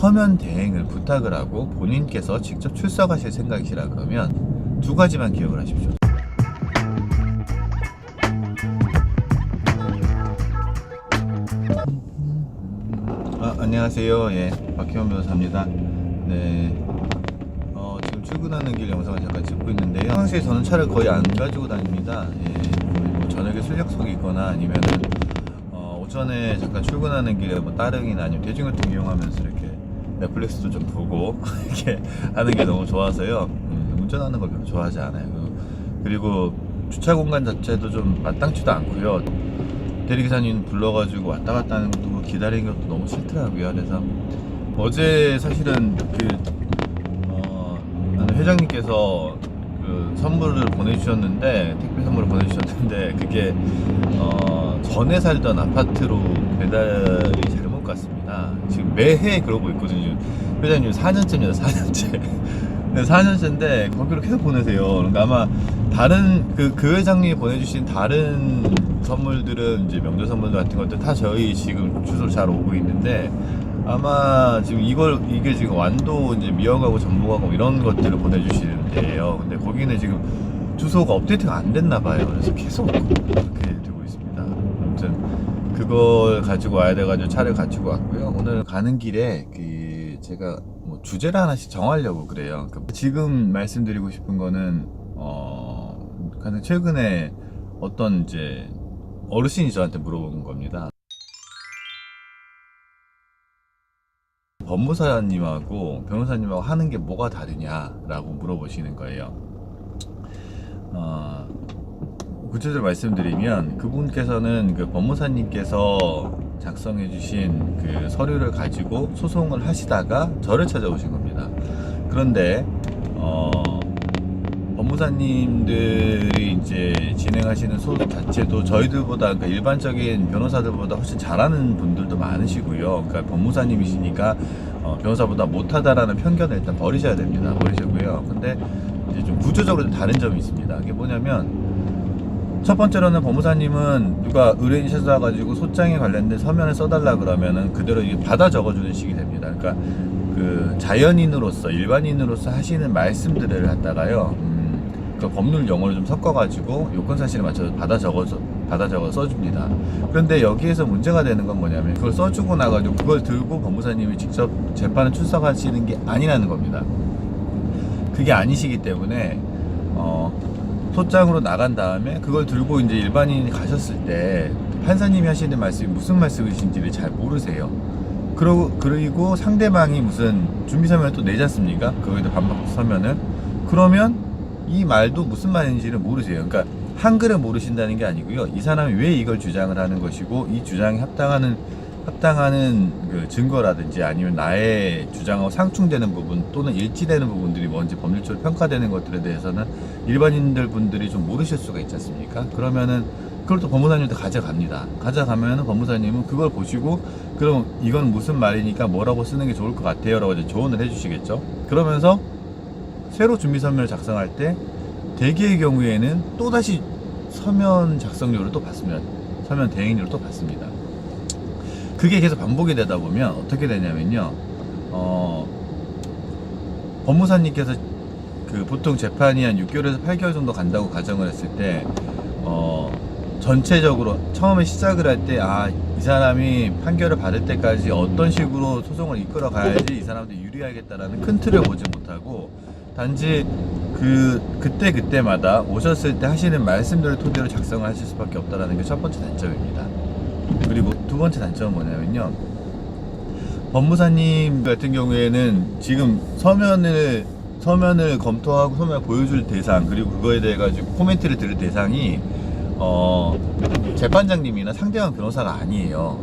서면 대행을 부탁을 하고 본인께서 직접 출석하실 생각이시라 그러면 두 가지만 기억을 하십시오. 안녕하세요. 예, 박희원 변호사입니다. 네, 지금 출근하는 길 영상을 잠깐 찍고 있는데요. 평소에 저는 차를 거의 안 가지고 다닙니다. 예, 거의 뭐 저녁에 술약속이 있거나 아니면은 오전에 잠깐 출근하는 길에 뭐 따릉이나 아니면 대중교통 이용하면서 이렇게 넷플릭스도 좀 보고 이렇게 하는 게 너무 좋아서요. 운전하는 걸 별로 좋아하지 않아요. 그리고 주차 공간 자체도 좀 마땅치도 않고요. 대리기사님 불러가지고 왔다 갔다 하는 것도 기다리는 것도 너무 싫더라고요. 그래서 어제 사실은 회장님께서 그 선물을 보내주셨는데, 택배 선물을 보내주셨는데, 그게 전에 살던 아파트로 배달이 잘못 갔습니다. 지금 매해 그러고 있거든요. 회장님 4년째입니다. 4년째. 네, 4년째인데 거기로 계속 보내세요. 그러니까 아마 다른 그 회장님이 보내주신 다른 선물들은 이제 명절 선물들 같은 것들 다 저희 지금 주소로 잘 오고 있는데, 아마 지금 이게 지금 완도 이제 미역하고 전복하고 이런 것들을 보내주시는데요. 근데 거기는 지금 주소가 업데이트가 안 됐나 봐요. 그래서 계속 그렇게 되고 있습니다. 아무튼 그걸 가지고 와야 돼가지고 차를 가지고 왔고요. 오늘 가는 길에 제가 뭐 주제를 하나씩 정하려고 그래요. 그러니까 지금 말씀드리고 싶은 거는 가장 최근에 어떤 이제 어르신이 저한테 물어본 겁니다. 법무사님하고 변호사님하고 하는 게 뭐가 다르냐라고 물어보시는 거예요. 구체적으로 말씀드리면 그분께서는 그 법무사님께서 작성해 주신 그 서류를 가지고 소송을 하시다가 저를 찾아오신 겁니다. 그런데 법무사님들이 이제 진행하시는 소송 자체도 저희들보다, 그러니까 일반적인 변호사들보다 훨씬 잘하는 분들도 많으시고요. 그러니까 법무사님이시니까 변호사보다 못하다라는 편견을 일단 버리셔야 됩니다. 버리시고요. 근데 이제 좀 구조적으로 다른 점이 있습니다. 그게 뭐냐면, 첫 번째로는 법무사님은 누가 의뢰인이 찾아와가지고 소장에 관련된 서면을 써달라 그러면은 그대로 이게 받아 적어주는 식이 됩니다. 그러니까 그 자연인으로서, 일반인으로서 하시는 말씀들을 갖다가요, 그 법률 용어를 좀 섞어가지고 요건 사실에 맞춰서 받아 적어서 써줍니다. 그런데 여기에서 문제가 되는 건 뭐냐면, 그걸 써주고 나가지고 그걸 들고 법무사님이 직접 재판에 출석하시는 게 아니라는 겁니다. 그게 아니시기 때문에 소장으로 나간 다음에 그걸 들고 이제 일반인이 가셨을 때 판사님이 하시는 말씀이 무슨 말씀이신지를 잘 모르세요. 그리고 상대방이 무슨 준비서면을 또 내지 않습니까? 거기다 반박 서면을. 그러면 이 말도 무슨 말인지를 모르세요. 그러니까 한글을 모르신다는 게 아니고요. 이 사람이 왜 이걸 주장을 하는 것이고, 이 주장에 합당하는 그 증거라든지 아니면 나의 주장하고 상충되는 부분 또는 일치되는 부분들이 뭔지 법률적으로 평가되는 것들에 대해서는 일반인들 분들이 좀 모르실 수가 있지 않습니까? 그러면은 그걸 또 법무사님한테 가져갑니다. 가져가면은 법무사님은 그걸 보시고, 그럼 이건 무슨 말이니까 뭐라고 쓰는 게 좋을 것 같아요 라고 이제 조언을 해주시겠죠. 그러면서 새로 준비서면을 작성할 때 대개의 경우에는 또다시 서면 작성료를 또 받습니다. 서면 대행료를 또 받습니다. 그게 계속 반복이 되다 보면 어떻게 되냐면요, 법무사님께서 그 보통 재판이 한 6개월에서 8개월 정도 간다고 가정을 했을 때, 전체적으로 처음에 시작을 할 때, 이 사람이 판결을 받을 때까지 어떤 식으로 소송을 이끌어 가야지 이 사람한테 유리하겠다라는 큰 틀을 보지 못하고, 단지 그때마다 오셨을 때 하시는 말씀들을 토대로 작성을 하실 수밖에 없다라는 게 첫 번째 단점입니다. 그리고 두 번째 단점은 뭐냐면요, 법무사님 같은 경우에는 지금 서면을 검토하고 서면을 보여줄 대상, 그리고 그거에 대해 가지고 코멘트를 들을 대상이 재판장님이나 상대방 변호사가 아니에요.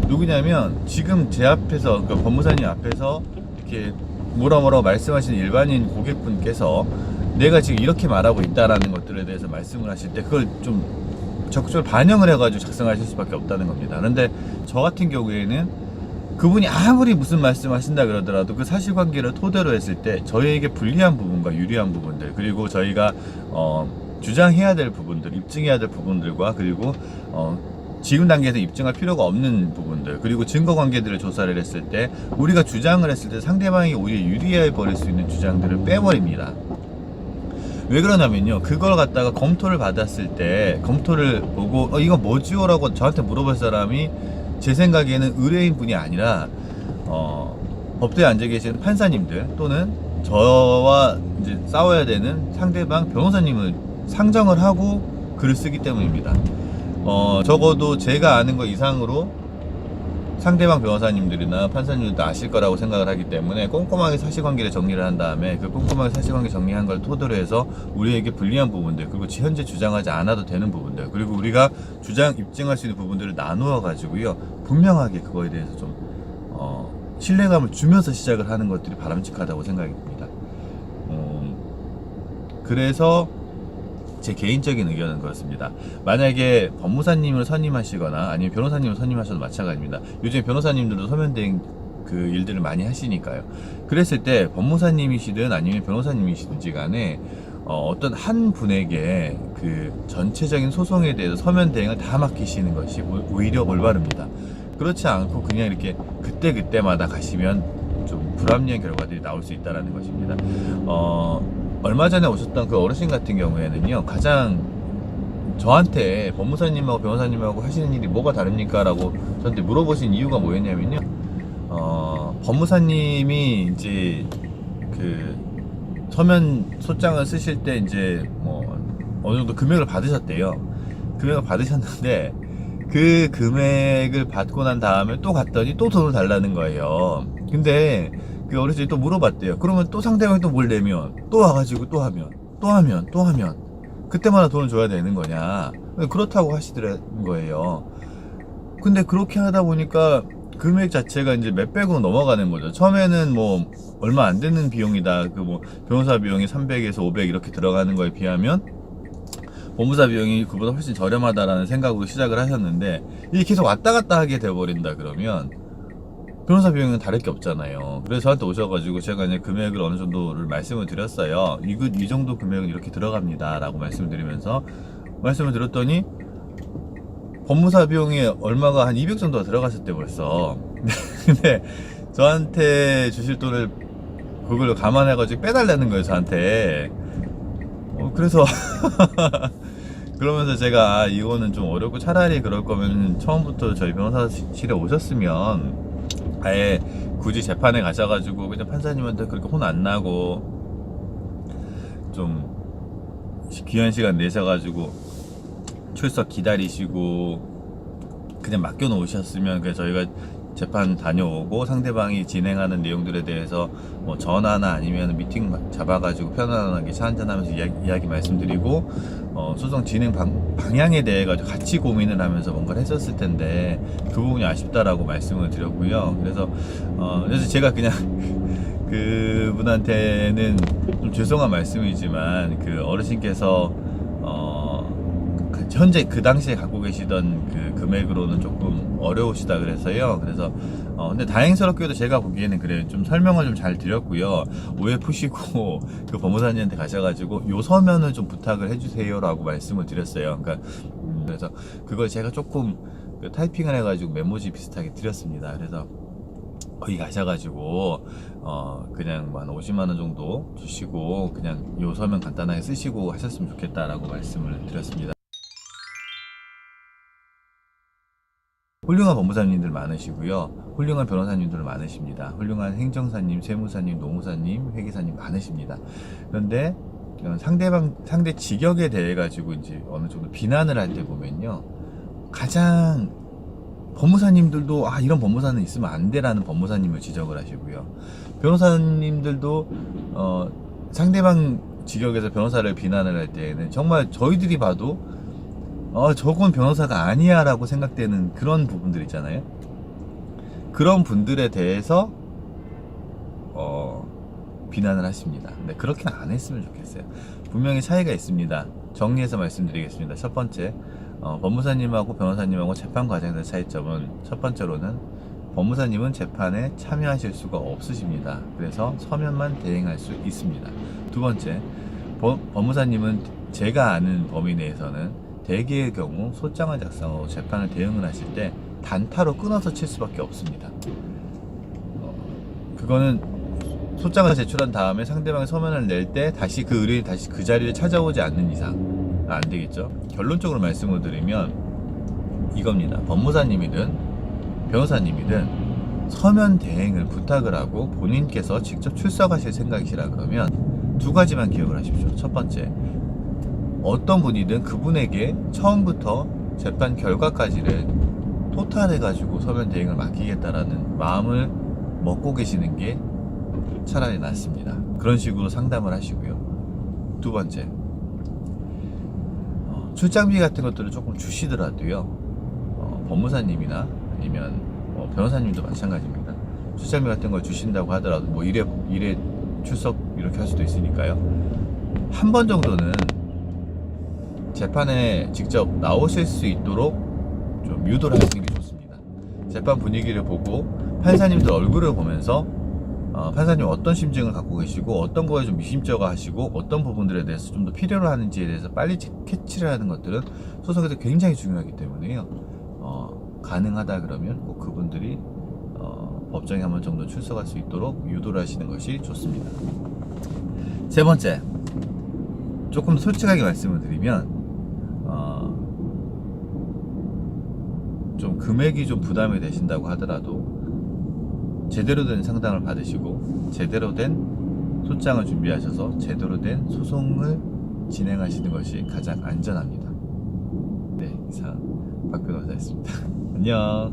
누구냐면, 지금 제 앞에서, 그러니까 법무사님 앞에서 이렇게 뭐라고 말씀하시는 일반인 고객분께서 내가 지금 이렇게 말하고 있다라는 것들에 대해서 말씀을 하실 때 그걸 좀 적극적으로 반영을 해가지고 작성하실 수밖에 없다는 겁니다. 그런데 저 같은 경우에는 그분이 아무리 무슨 말씀하신다 그러더라도 그 사실관계를 토대로 했을 때 저희에게 불리한 부분과 유리한 부분들, 그리고 저희가 주장해야 될 부분들, 입증해야 될 부분들과, 그리고 지금 단계에서 입증할 필요가 없는 부분들, 그리고 증거 관계들을 조사를 했을 때 우리가 주장을 했을 때 상대방이 오히려 유리해 버릴 수 있는 주장들을 빼버립니다. 왜 그러냐면요, 그걸 갖다가 검토를 받았을 때 검토를 보고 이거 뭐지요? 라고 저한테 물어볼 사람이 제 생각에는 의뢰인 분이 아니라 법대에 앉아 계시는 판사님들 또는 저와 이제 싸워야 되는 상대방 변호사님을 상정을 하고 글을 쓰기 때문입니다. 적어도 제가 아는 거 이상으로 상대방 변호사님들이나 판사님들도 아실 거라고 생각을 하기 때문에 꼼꼼하게 사실관계를 정리를 한 다음에 그 꼼꼼하게 사실관계 정리한 걸 토대로 해서 우리에게 불리한 부분들, 그리고 현재 주장하지 않아도 되는 부분들, 그리고 우리가 입증할 수 있는 부분들을 나누어 가지고요, 분명하게 그거에 대해서 좀 신뢰감을 주면서 시작을 하는 것들이 바람직하다고 생각이 듭니다. 그래서 제 개인적인 의견은 그렇습니다. 만약에 법무사님을 선임하시거나 아니면 변호사님을 선임하셔도 마찬가지입니다. 요즘 변호사님들도 서면대행 그 일들을 많이 하시니까요. 그랬을 때 법무사님이시든 아니면 변호사님이시든지 간에 어떤 한 분에게 그 전체적인 소송에 대해서 서면 대행을 다 맡기시는 것이 오히려 올바릅니다. 그렇지 않고 그냥 이렇게 그때마다 가시면 좀 불합리한 결과들이 나올 수 있다는 것입니다. 얼마 전에 오셨던 그 어르신 같은 경우에는요, 가장 저한테 법무사님하고 변호사님하고 하시는 일이 뭐가 다릅니까? 라고 저한테 물어보신 이유가 뭐였냐면요, 법무사님이 이제 그 서면 소장을 쓰실 때 이제 뭐 어느 정도 금액을 받으셨대요. 금액을 받으셨는데 그 금액을 받고 난 다음에 또 갔더니 또 돈을 달라는 거예요. 근데 그 어르신이 또 물어봤대요. 그러면 또 상대방이 또 뭘 내면 또 와가지고 또 하면 그때마다 돈을 줘야 되는 거냐, 그렇다고 하시더라는 거예요. 근데 그렇게 하다 보니까 금액 자체가 이제 몇백으로 넘어가는 거죠. 처음에는 뭐 얼마 안 되는 비용이다, 그 뭐 변호사 비용이 300에서 500 이렇게 들어가는 거에 비하면 법무사 비용이 그보다 훨씬 저렴하다라는 생각으로 시작을 하셨는데, 이게 계속 왔다 갔다 하게 돼버린다 그러면 변호사 비용은 다를 게 없잖아요. 그래서 저한테 오셔가지고 제가 이제 금액을 어느 정도를 말씀을 드렸어요. 이 정도 금액은 이렇게 들어갑니다 라고 말씀을 드리면서 말씀을 드렸더니 법무사 비용이 얼마가 한 200 정도가 들어갔을 때 벌써 근데 저한테 주실 돈을 그걸 감안해가지고 빼달라는 거예요, 저한테. 그래서 그러면서 제가 이거는 좀 어렵고, 차라리 그럴 거면 처음부터 저희 변호사실에 오셨으면 아예 굳이 재판에 가셔가지고 그냥 판사님한테 그렇게 혼 안 나고 좀 귀한 시간 내셔가지고 출석 기다리시고 그냥 맡겨 놓으셨으면 그냥 저희가 재판 다녀오고 상대방이 진행하는 내용들에 대해서 뭐 전화나 아니면 미팅 잡아가지고 편안하게 차 한잔하면서 이야기 말씀드리고 소송 진행 방향에 대해 가지고 같이 고민을 하면서 뭔가를 했었을 텐데 그 부분이 아쉽다라고 말씀을 드렸고요. 그래서 제가 그냥 그분한테는 좀 죄송한 말씀이지만 그 어르신께서 현재 그 당시에 갖고 계시던 그 금액으로는 조금 어려우시다 그래서요. 그래서 근데 다행스럽게도 제가 보기에는 그래요, 좀 설명을 좀 잘 드렸고요. 오해 푸시고 그 법무사님한테 가셔가지고 요 서면을 좀 부탁을 해주세요라고 말씀을 드렸어요. 그러니까 그래서 그걸 제가 조금 그 타이핑을 해가지고 메모지 비슷하게 드렸습니다. 그래서 거기 가셔가지고 그냥 한 50만 원 정도 주시고 그냥 요 서면 간단하게 쓰시고 하셨으면 좋겠다라고 말씀을 드렸습니다. 훌륭한 법무사님들 많으시고요, 훌륭한 변호사님들 많으십니다. 훌륭한 행정사님, 세무사님, 노무사님, 회계사님 많으십니다. 그런데 상대 직역에 대해 가지고 이제 어느 정도 비난을 할 때 보면요, 가장 법무사님들도 이런 법무사는 있으면 안 돼라는 법무사님을 지적을 하시고요, 변호사님들도 상대방 직역에서 변호사를 비난을 할 때에는 정말 저희들이 봐도 저건 변호사가 아니야 라고 생각되는 그런 부분들 있잖아요. 그런 분들에 대해서 비난을 하십니다. 근데 그렇게는 안 했으면 좋겠어요. 분명히 차이가 있습니다. 정리해서 말씀드리겠습니다. 첫 번째, 법무사님하고 변호사님하고 재판 과정에서 차이점은, 첫 번째로는 법무사님은 재판에 참여하실 수가 없으십니다. 그래서 서면만 대행할 수 있습니다. 두 번째, 법무사님은 제가 아는 범위 내에서는 대개의 경우 소장을 작성하고 재판을 대응을 하실 때 단타로 끊어서 칠 수밖에 없습니다. 그거는 소장을 제출한 다음에 상대방이 서면을 낼 때 다시 그 의뢰인이 다시 그 자리를 찾아오지 않는 이상 안 되겠죠. 결론적으로 말씀을 드리면 이겁니다. 법무사님이든 변호사님이든 서면 대행을 부탁을 하고 본인께서 직접 출석하실 생각이시라 그러면 두 가지만 기억을 하십시오. 첫 번째, 어떤 분이든 그분에게 처음부터 재판 결과까지를 토탈해가지고 서면 대행을 맡기겠다라는 마음을 먹고 계시는 게 차라리 낫습니다. 그런 식으로 상담을 하시고요. 두 번째, 출장비 같은 것들을 조금 주시더라도요, 법무사님이나 아니면 변호사님도 마찬가지입니다. 출장비 같은 걸 주신다고 하더라도 뭐 일회 출석 이렇게 할 수도 있으니까요. 한 번 정도는 재판에 직접 나오실 수 있도록 좀 유도를 하시는 게 좋습니다. 재판 분위기를 보고 판사님들 얼굴을 보면서 판사님 어떤 심증을 갖고 계시고 어떤 거에 좀 미심쩍어하시고 어떤 부분들에 대해서 좀 더 필요로 하는지에 대해서 빨리 캐치를 하는 것들은 소송에서 굉장히 중요하기 때문에요. 가능하다 그러면 꼭 그분들이 법정에 한 번 정도 출석할 수 있도록 유도를 하시는 것이 좋습니다. 세 번째, 조금 솔직하게 말씀을 드리면 좀 금액이 좀 부담이 되신다고 하더라도 제대로 된 상담을 받으시고 제대로 된 소장을 준비하셔서 제대로 된 소송을 진행하시는 것이 가장 안전합니다. 네, 이상 박 변호사였습니다. 안녕.